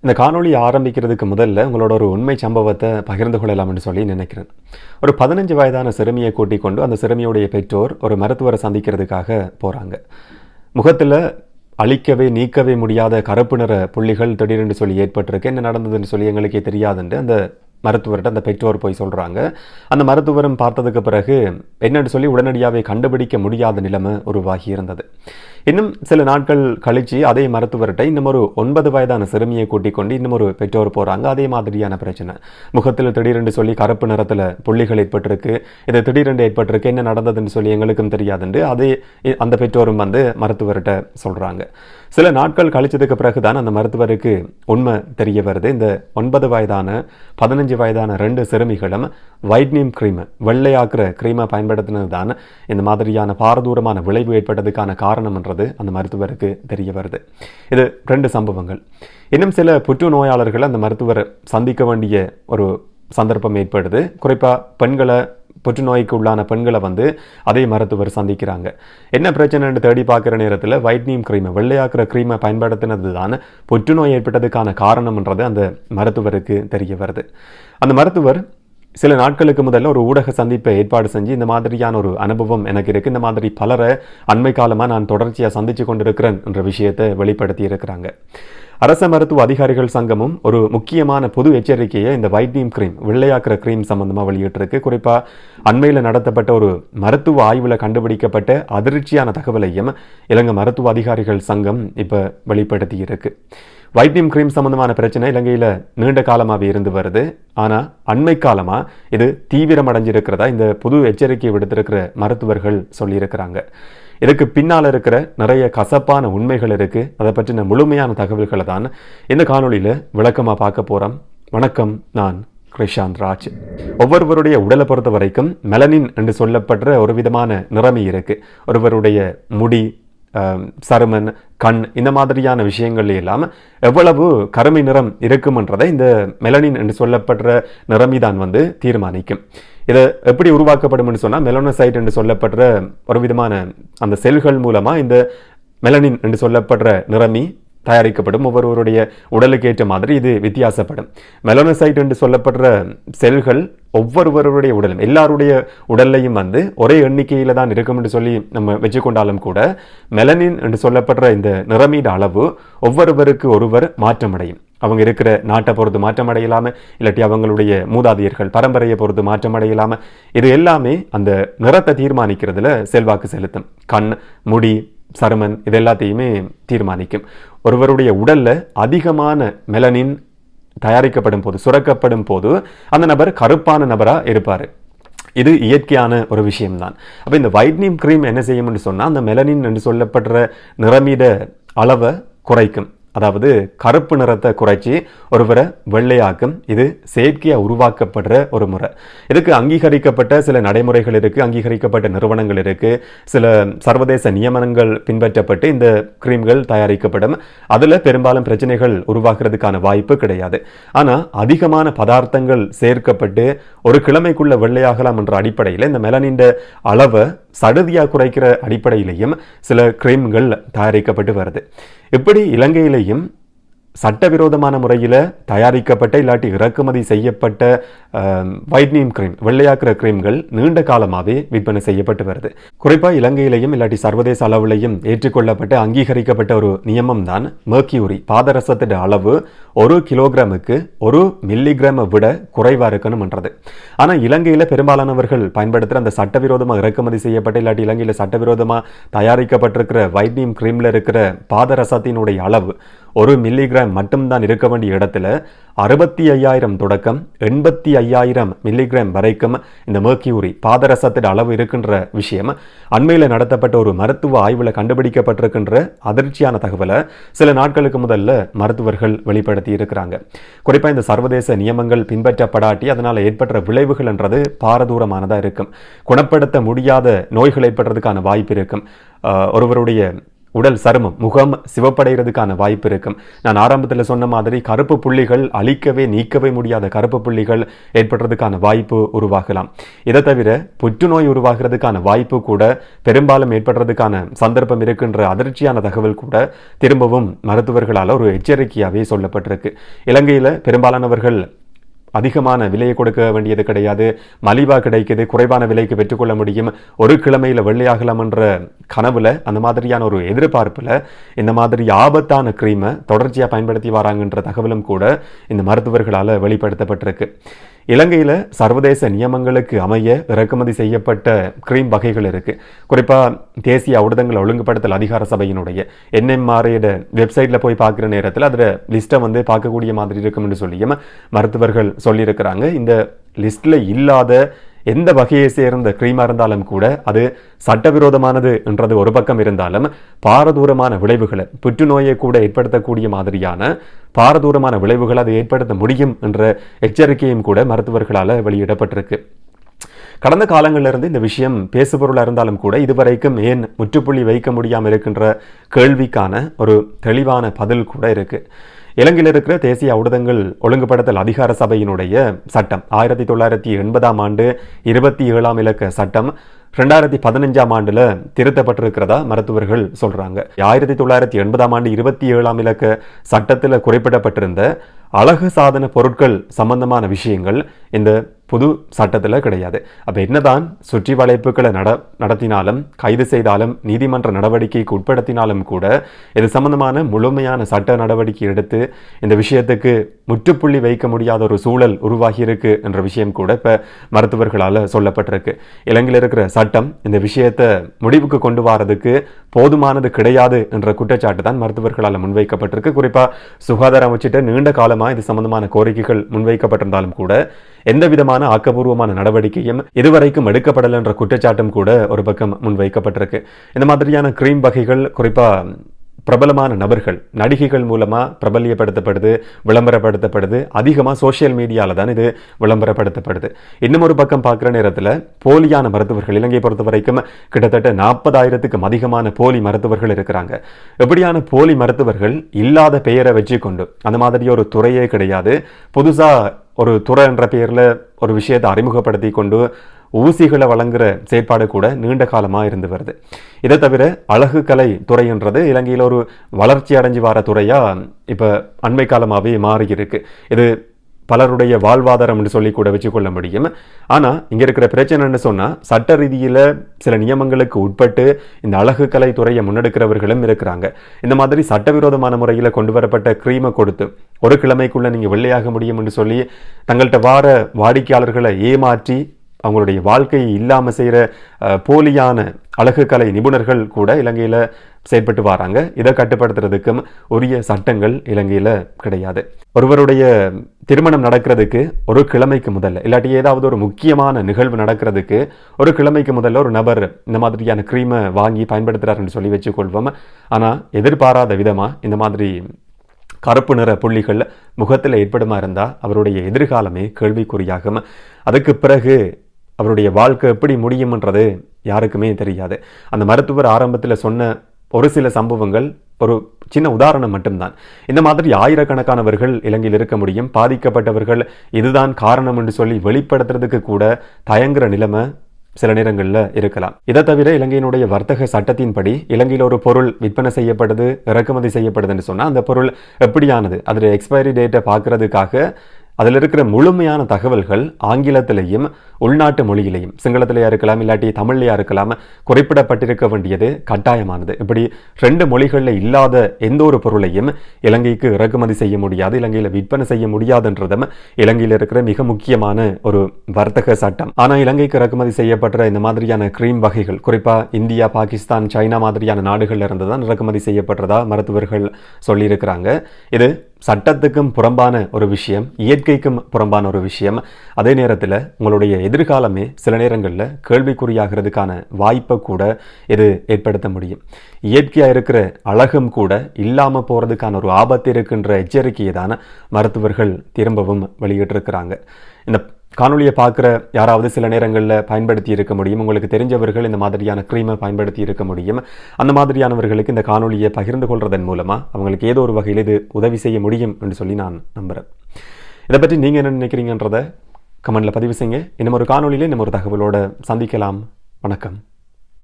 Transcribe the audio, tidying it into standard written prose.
இந்த காணொளி ஆரம்பிக்கிறதுக்கு முதல்ல உங்களோட ஒரு உண்மை சம்பவத்தை பகிர்ந்து கொள்ளலாம்னு சொல்லி நினைக்கிறேன். ஒரு 15 வயதான சிறுமியை கூட்டிக் கொண்டு அந்த சிறுமியுடைய பெற்றோர் ஒரு மருத்துவரை சந்திக்கிறதுக்காக போகிறாங்க. முகத்தில் அழிக்கவே நீக்கவே முடியாத கருப்பு நிற புள்ளிகள் திடீரென்று சொல்லி ஏற்பட்டிருக்கு. என்ன நடந்ததுன்னு சொல்லி எங்களுக்கே தெரியாதுன்ட்டு அந்த மருத்துவர்கிட்ட அந்த பெற்றோர் போய் சொல்கிறாங்க. அந்த மருத்துவரும் பார்த்ததுக்கு பிறகு என்னன்னு சொல்லி உடனடியாகவே கண்டுபிடிக்க முடியாத நிலைமை உருவாகி இருந்தது. இன்னும் சில நாட்கள் கழித்து அதே மருத்துவர்கிட்ட இன்னும் ஒரு 9 வயதான சிறுமியை கூட்டிக் கொண்டு இன்னும் ஒரு பெற்றோர் போகிறாங்க. அதே மாதிரியான பிரச்சனை, முகத்தில் திடீரென்று சொல்லி கருப்பு நிறத்தில் புள்ளிகள் ஏற்பட்டிருக்கு. இது திடீரென்று ஏற்பட்டிருக்கு, என்ன நடந்ததுன்னு சொல்லி எங்களுக்கும் தெரியாதுண்டு அதே அந்த பெற்றோரும் வந்து மருத்துவர்கிட்ட சொல்கிறாங்க. சில நாட்கள் கழிச்சதுக்கு பிறகுதான் அந்த மருத்துவருக்கு உண்மை தெரிய வருது. இந்த 9 வயதான 15 வயதான 2 சிறுமிகளும் வைட்னிங் க்ரீம், வெள்ளையாக்குற க்ரீமை பயன்படுத்தினது தான் இந்த மாதிரியான பாரதூரமான விளைவு ஏற்பட்டதுக்கான காரணம் என்றது அந்த மருத்துவருக்கு தெரிய வருது. இது 2 சம்பவங்கள். இன்னும் சில புற்றுநோயாளர்கள் அந்த மருத்துவர் சந்திக்க வேண்டிய ஒரு சந்தர்ப்பம் ஏற்படுது. குறிப்பாக பெண்களை, புற்றுநோய்க்கு உள்ளான பெண்களை வந்து அதே மருத்துவர் சந்திக்கிறாங்க. என்ன பிரச்சனைன்னு தேடி பார்க்குற நேரத்தில் வைட்னிங் க்ரீமை, வெள்ளையாக்குற க்ரீமை பயன்படுத்தினது தான் புற்றுநோய் ஏற்பட்டதுக்கான காரணம்ன்றது அந்த மருத்துவருக்கு தெரிய வருது. அந்த மருத்துவர் சில நாட்களுக்கு முதல்ல ஒரு ஊடக சந்திப்பை ஏற்பாடு செஞ்சு இந்த மாதிரியான ஒரு அனுபவம் எனக்கு இருக்குது, இந்த மாதிரி பலரை அண்மை காலமாக நான் தொடர்ச்சியாக சந்தித்து கொண்டிருக்கிறேன் என்ற விஷயத்தை வெளிப்படுத்தி இருக்கிறாங்க. அரச மருத்துவ அதிகாரிகள் சங்கமும் ஒரு முக்கியமான பொது எச்சரிக்கையை இந்த வைட்னிங் க்ரீம், வெள்ளையாக்குற க்ரீம் சம்பந்தமாக வெளியிட்டிருக்கு. குறிப்பாக அண்மையில் நடத்தப்பட்ட ஒரு மருத்துவ ஆய்வில் கண்டுபிடிக்கப்பட்ட அதிர்ச்சியான தகவலையும் இலங்கை மருத்துவ அதிகாரிகள் சங்கம் இப்போ வெளிப்படுத்தி இருக்கு. வைட்னிங் க்ரீம் சம்பந்தமான பிரச்சனை இலங்கையில் நீண்ட காலமாகவே இருந்து வருது. ஆனால் அண்மை காலமாக இது தீவிரமடைஞ்சிருக்கிறதா இந்த புது எச்சரிக்கை விடுத்திருக்கிற மருத்துவர்கள் சொல்லியிருக்கிறாங்க. இதுக்கு பின்னால் இருக்கிற நிறைய கசப்பான உண்மைகள் இருக்குது. அதை பற்றின முழுமையான தகவல்களை தான் இந்த காணொலியில் விளக்கமாக பார்க்க போகிறோம். வணக்கம், நான் கிருஷாந்த் ராஜ். ஒவ்வொருவருடைய உடலை பொறுத்த வரைக்கும் மெலனின் என்று சொல்லப்படுற ஒரு விதமான நிறமி இருக்குது. ஒருவருடைய முடி, சருமன், கண், இந்த மாதிரியான விஷயங்கள் எல்லாம் எவ்வளவு கருமை நிறம் இருக்கும்ன்றதை இந்த மெலனின் என்று சொல்லப்படுற நிறமி தான் வந்து தீர்மானிக்கும். இதை எப்படி உருவாக்கப்படும்னு சொன்னால் மெலனோசைட் என்று சொல்லப்படுற ஒரு விதமான அந்த செல்கள் மூலமாக இந்த மெலனின் என்று சொல்லப்படுற நிறமி தயாரிக்கப்படும். ஒவ்வொருவருடைய உடலுக்கு ஏற்ற மாதிரி இது வித்தியாசப்படும். மெலனோசைட் என்று சொல்லப்படுற செல்கள் ஒவ்வொருவருடைய உடலும், எல்லாருடைய உடல்லையும் வந்து ஒரே எண்ணிக்கையில் தான் இருக்கும் என்று சொல்லி நம்ம வச்சுக்கொண்டாலும் கூட மெலனின் என்று சொல்லப்படுற இந்த நிறமீட அளவு ஒவ்வொருவருக்கு ஒருவர் மாற்றமடையும். அவங்க இருக்கிற நாட்டை பொறுத்து மாற்றம் அடையலாமல், இல்லாட்டி அவங்களுடைய மூதாதையர்கள் பரம்பரையை பொறுத்து மாற்றம் அடையலாமல், இது எல்லாமே அந்த நிறத்தை தீர்மானிக்கிறதுல செல்வாக்கு செலுத்தும். கண், முடி, சருமன் இது எல்லாத்தையுமே தீர்மானிக்கும். ஒருவருடைய உடல்ல அதிகமான மெலனின் தயாரிக்கப்படும் போது, சுரக்கப்படும் போது அந்த நபர் கருப்பான நபராக இருப்பார். இது இயற்கையான ஒரு விஷயம்தான். அப்போ இந்த வைட்னிங் க்ரீம் என்ன செய்யும்னு சொன்னால் அந்த மெலனின் என்று சொல்லப்படுற நிறமீட அளவை குறைக்கும். அதாவது கருப்பு நிறத்தை குறைச்சி ஒருவரை வெள்ளையாக்கும். இது செயற்கையாக உருவாக்கப்படுற ஒரு முறை. இதுக்கு அங்கீகரிக்கப்பட்ட சில நடைமுறைகள் இருக்குது, அங்கீகரிக்கப்பட்ட நிறுவனங்கள் இருக்குது, சில சர்வதேச நியமனங்கள் பின்பற்றப்பட்டு இந்த கிரீம்கள் தயாரிக்கப்படும். அதில் பெரும்பாலும் பிரச்சனைகள் உருவாக்குறதுக்கான வாய்ப்பு கிடையாது. ஆனால் அதிகமான பதார்த்தங்கள் சேர்க்கப்பட்டு ஒரு கிழமைக்குள்ள வெள்ளையாகலாம் என்ற அடிப்படையில் இந்த மெலனின் அளவை சடுதியாக குறைக்கிற அடிப்படையிலையும் சில கிரீம்கள் தயாரிக்கப்பட்டு வருது. இப்படி இலங்கையிலையும் சட்டவிரோதமான முறையில் தயாரிக்கப்பட்ட இல்லாட்டி இறக்குமதி செய்யப்பட்ட வைட்னிங் க்ரீம், வெள்ளையாக்குற க்ரீம்கள் நீண்ட காலமாகவே விற்பனை செய்யப்பட்டு வருது. குறிப்பாக இலங்கையிலையும் இல்லாட்டி சர்வதேச அளவிலையும் ஏற்றுக்கொள்ளப்பட்ட அங்கீகரிக்கப்பட்ட ஒரு நியமம் தான் மெர்க்யூரி. பாதரசத்தின் அளவு 1 கிலோகிராமுக்கு 1 மில்லிகிராமை விட குறைவாக இருக்கணும்ன்றது. ஆனால் இலங்கையில் பெரும்பாலானவர்கள் பயன்படுத்துகிற அந்த சட்டவிரோதமாக இறக்குமதி செய்யப்பட்ட இல்லாட்டி இலங்கையில் சட்டவிரோதமாக தயாரிக்கப்பட்டிருக்கிற வைட்னிங் க்ரீமில் இருக்கிற பாதரசத்தினுடைய அளவு 1 மில்லிகிராம் மட்டும்தான் இருக்க வேண்டிய இடத்துல 65,000 தொடக்கம் 85,000 மில்லிகிராம் வரைக்கும் இந்த மெர்க்யூரி பாதரசத்தின் அளவு இருக்கின்ற விஷயம் அண்மையில் நடத்தப்பட்ட ஒரு மருத்துவ ஆய்வில் கண்டுபிடிக்கப்பட்டிருக்கின்ற அதிர்ச்சியான தகவலை சில நாட்களுக்கு முதல்ல மருத்துவர்கள் வெளிப்படுத்தி இருக்கிறாங்க. குறிப்பாக இந்த சர்வதேச நியமங்கள் பின்பற்றப்படாட்டி அதனால் ஏற்பட்ட விளைவுகள் என்றது பாரதூரமானதாக இருக்கும். குணப்படுத்த முடியாத நோய்கள் ஏற்படுறதுக்கான வாய்ப்பு இருக்கும். ஒருவருடைய உடல் சருமம் முகம் சிவப்படைகிறதுக்கான வாய்ப்பு இருக்கும். நான் ஆரம்பத்தில் சொன்ன மாதிரி கருப்பு புள்ளிகள் நீக்கவே முடியாத கருப்பு புள்ளிகள் ஏற்படுறதுக்கான வாய்ப்பு உருவாகலாம். இதை தவிர புற்றுநோய் உருவாகிறதுக்கான வாய்ப்பு கூட பெரும்பாலும் ஏற்படுறதுக்கான சந்தர்ப்பம் இருக்கின்ற அதிர்ச்சியான தகவல் கூட திரும்பவும் மருத்துவர்களால் ஒரு எச்சரிக்கையாகவே சொல்லப்பட்டிருக்கு. இலங்கையில் பெரும்பாலானவர்கள் அதிகமான விலையை கொடுக்க வேண்டியது கிடையாது, மலிவாக கிடைக்குது, குறைவான விலைக்கு பெற்றுக்கொள்ள முடியும், ஒரு கிழமையில் வெள்ளையாகலாம் என்ற கனவுல, அந்த மாதிரியான ஒரு எதிர்பார்ப்பில் இந்த மாதிரி ஆபத்தான கிரீமை தொடர்ச்சியாக பயன்படுத்தி வராங்கன்ற தகவலும் கூட இந்த மருத்துவர்களால் வெளிப்படுத்தப்பட்டிருக்கு. இலங்கையில் சர்வதேச நியமங்களுக்கு அமைய இறக்குமதி செய்யப்பட்ட கிரீம் வகைகள் இருக்குது. குறிப்பாக தேசிய ஊடகங்கள் ஒழுங்குபடுத்தல் அதிகார சபையினுடைய NMRA வெப்சைட்டில் போய் பார்க்குற நேரத்தில் அதில் லிஸ்ட்டை பார்க்கக்கூடிய மாதிரி இருக்கும்னு சொல்லியும் மருத்துவர்கள் சொல்லியிருக்கிறாங்க. இந்த லிஸ்ட்டில் இல்லாத எந்த வகையை சேர்ந்த கிரீமாக இருந்தாலும் கூட அது சட்டவிரோதமானது என்றது ஒரு பக்கம் இருந்தாலும் பாரதூரமான விளைவுகளை, புற்றுநோயை கூட ஏற்படுத்தக்கூடிய மாதிரியான பாரதூரமான விளைவுகளை அது ஏற்படுத்த முடியும் என்ற எச்சரிக்கையும் கூட மருத்துவர்களால் வெளியிடப்பட்டிருக்கு. கடந்த காலங்களிலிருந்து இந்த விஷயம் பேசுபொருளாக இருந்தாலும் கூட இதுவரைக்கும் ஏன் முற்றுப்புள்ளி வைக்க முடியாமல் இருக்கின்ற கேள்விக்கான ஒரு தெளிவான பதில் கூட இருக்கு. இலங்கையில் இருக்கிற தேசிய ஊடகங்கள் ஒழுங்குபடுத்தல் அதிகார சபையினுடைய சட்டம் 1980 ஆண்டு 27 இலக்க சட்டம் 2015 ஆண்டுல திருத்தப்பட்டிருக்கிறதா மருத்துவர்கள் சொல்றாங்க. 1980 ஆண்டு 27 இலக்க சட்டத்தில் குறிப்பிடப்பட்டிருந்த அழகு சாதன பொருட்கள் சம்பந்தமான விஷயங்கள் இந்த புது சட்டத்தில் கிடையாது. அப்போ என்னதான் சுற்றி வளைப்புகளை நடத்தினாலும் கைது செய்தாலும் நீதிமன்ற நடவடிக்கைக்கு உட்படுத்தினாலும் கூட இது சம்பந்தமான முழுமையான சட்ட நடவடிக்கை எடுத்து இந்த விஷயத்துக்கு முற்றுப்புள்ளி வைக்க முடியாத ஒரு சூழல் உருவாகி இருக்கு என்ற விஷயம் கூட இப்போ மருத்துவர்களால் சொல்லப்பட்டிருக்கு. இலங்கையில் இருக்கிற சட்டம் இந்த விஷயத்தை முடிவுக்கு கொண்டு வரதுக்கு போதுமானது கிடையாது என்ற குற்றச்சாட்டு தான் மருத்துவர்களால் முன்வைக்கப்பட்டிருக்கு. குறிப்பாக சுகாதார அமைச்சிட்ட நீண்ட காலமாக இது சம்பந்தமான கோரிக்கைகள் முன்வைக்கப்பட்டிருந்தாலும் கூட எந்த விதமான ஆக்கப்பூர்வமான நடவடிக்கையும் இதுவரைக்கும் எடுக்கப்படலை என்ற குற்றச்சாட்டும் கூட ஒரு பக்கம் முன்வைக்கப்பட்டிருக்கு. இந்த மாதிரியான கிரீம் வகைகள் குறிப்பாக பிரபலமான நபர்கள், நடிகைகள் மூலமாக பிரபலியப்படுத்தப்படுது, விளம்பரப்படுத்தப்படுது. அதிகமாக சோசியல் மீடியாவில் தான் இது விளம்பரப்படுத்தப்படுது. இன்னும் ஒரு பக்கம் பார்க்குற நேரத்தில் போலியான மருத்துவர்கள், இலங்கை பொறுத்த வரைக்கும் கிட்டத்தட்ட 40,000க்கும் அதிகமான போலி மருத்துவர்கள் இருக்கிறாங்க. எப்படியான போலி மருத்துவர்கள் இல்லாத பெயரை வச்சு கொண்டு அந்த மாதிரி ஒரு துறையே கிடையாது, புதுசாக ஒரு துறை என்ற பெயரில் ஒரு விஷயத்தை அறிமுகப்படுத்தி கொண்டு ஊசிகளை வழங்குற செயற்பாடு கூட நீண்ட காலமாக இருந்து வருது. இதை தவிர அழகு கலை துறைன்றது இலங்கையில் ஒரு வளர்ச்சி அடைஞ்சு வர துறையாக இப்போ அண்மை காலமாகவே மாறி இருக்கு. இது பலருடைய வாழ்வாதாரம் என்று சொல்லி கூட வச்சுக்கொள்ள முடியும். ஆனால் இங்கே இருக்கிற பிரச்சனைன்னு சொன்னால் சட்ட ரீதியில் சில நியமங்களுக்கு உட்பட்டு இந்த அழகு கலை துறையை முன்னெடுக்கிறவர்களும் இருக்கிறாங்க. இந்த மாதிரி சட்டவிரோதமான முறையில் கொண்டு வரப்பட்ட கிரீமை கொடுத்து ஒரு கிழமைக்குள்ளே நீங்கள் வெள்ளையாக முடியும் என்று சொல்லி தங்கள்கிட்ட வார வாடிக்கையாளர்களை ஏமாற்றி அவங்களுடைய வாழ்க்கையை இல்லாமல் செய்கிற போலியான அழகு கலை நிபுணர்கள் கூட இலங்கையில் செயற்பட்டு வராங்க. இதை கட்டுப்படுத்துறதுக்கும் உரிய சட்டங்கள் இலங்கையில் கிடையாது. ஒருவருடைய திருமணம் நடக்கிறதுக்கு ஒரு கிழமைக்கு முதல்ல, இல்லாட்டி ஏதாவது ஒரு முக்கியமான நிகழ்வு நடக்கிறதுக்கு ஒரு கிழமைக்கு முதல்ல ஒரு நபர் இந்த மாதிரியான கிரீமை வாங்கி பயன்படுத்துகிறாருன்னு சொல்லி வச்சுக்கொள்வோம். ஆனால் எதிர்பாராத விதமாக இந்த மாதிரி கருப்பு நிற புள்ளிகள் முகத்தில் ஏற்படுமா இருந்தால் அவருடைய எதிர்காலமே கேள்விக்குறியாகும். அதுக்கு பிறகு அவருடைய வாழ்க்கை எப்படி முடியும்ன்றது யாருக்குமே தெரியாது. அந்த மருத்துவர் ஆரம்பத்தில் சொன்ன ஒரு சில சம்பவங்கள் ஒரு சின்ன உதாரணம் மட்டும்தான். இந்த மாதிரி ஆயிரக்கணக்கானவர்கள் இலங்கையில் இருக்க முடியும். பாதிக்கப்பட்டவர்கள் இதுதான் காரணம் என்று சொல்லி வெளிப்படுத்துறதுக்கு கூட தயங்குற நிலைமை சில நேரங்களில் இருக்கலாம். இதை தவிர இலங்கையினுடைய வர்த்தக சட்டத்தின்படி இலங்கையில் ஒரு பொருள் விற்பனை செய்யப்படுது, இறக்குமதி செய்யப்படுதுன்னு சொன்னால் அந்த பொருள் எப்படியானது, அதில் எக்ஸ்பைரி டேட்டை பார்க்கறதுக்காக அதில் இருக்கிற முழுமையான தகவல்கள் ஆங்கிலத்திலையும் உள்நாட்டு மொழியிலையும், சிங்களத்திலையா இருக்கலாம் இல்லாட்டி தமிழ்லையா இருக்கலாம், குறிப்பிடப்பட்டிருக்க வேண்டியது கட்டாயமானது. இப்படி 2 மொழிகளில் இல்லாத எந்த ஒரு பொருளையும் இலங்கைக்கு இறக்குமதி செய்ய முடியாது, இலங்கையில் விற்பனை செய்ய முடியாதுன்றதும் இலங்கையில் இருக்கிற மிக முக்கியமான ஒரு வர்த்தக சட்டம். ஆனால் இலங்கைக்கு இறக்குமதி செய்யப்படுற இந்த மாதிரியான கிரீம் வகைகள் குறிப்பாக இந்தியா, பாகிஸ்தான், சைனா மாதிரியான நாடுகளில் இருந்து தான் இறக்குமதி செய்யப்படுறதா மருத்துவர்கள் சொல்லியிருக்கிறாங்க. இது சட்டத்துக்கும் புறம்பான ஒரு விஷயம், இயற்கைக்கும் புறம்பான ஒரு விஷயம். அதே நேரத்தில் உங்களுடைய எதிர்காலமே சில நேரங்களில் கேள்விக்குறியாகிறதுக்கான வாய்ப்பை கூட இது ஏற்படுத்த முடியும். இயற்கையாக இருக்கிற அழகும் கூட இல்லாமல் போகிறதுக்கான ஒரு ஆபத்து இருக்கின்ற எச்சரிக்கையை தானே மருத்துவர்கள் திரும்பவும் வெளியிட்டிருக்கிறாங்க. இந்த காணொளியை பார்க்குற யாராவது சில நேரங்களில் பயன்படுத்தி இருக்க முடியும், உங்களுக்கு தெரிஞ்சவர்கள் இந்த மாதிரியான க்ரீமை பயன்படுத்தி இருக்க முடியும். அந்த மாதிரியானவர்களுக்கு இந்த காணொளியை பகிர்ந்து கொள்வதன் மூலமாக அவங்களுக்கு ஏதோ ஒரு வகையில் இது உதவி செய்ய முடியும் என்று சொல்லி நான் நம்புகிறேன். இதை பற்றி நீங்கள் என்ன நினைக்கிறீங்கன்றதை கமெண்டில் பதிவு செய்யுங்க. இன்னும் ஒரு காணொளியில் இன்னும் ஒரு தகவலோடு சந்திக்கலாம். வணக்கம்.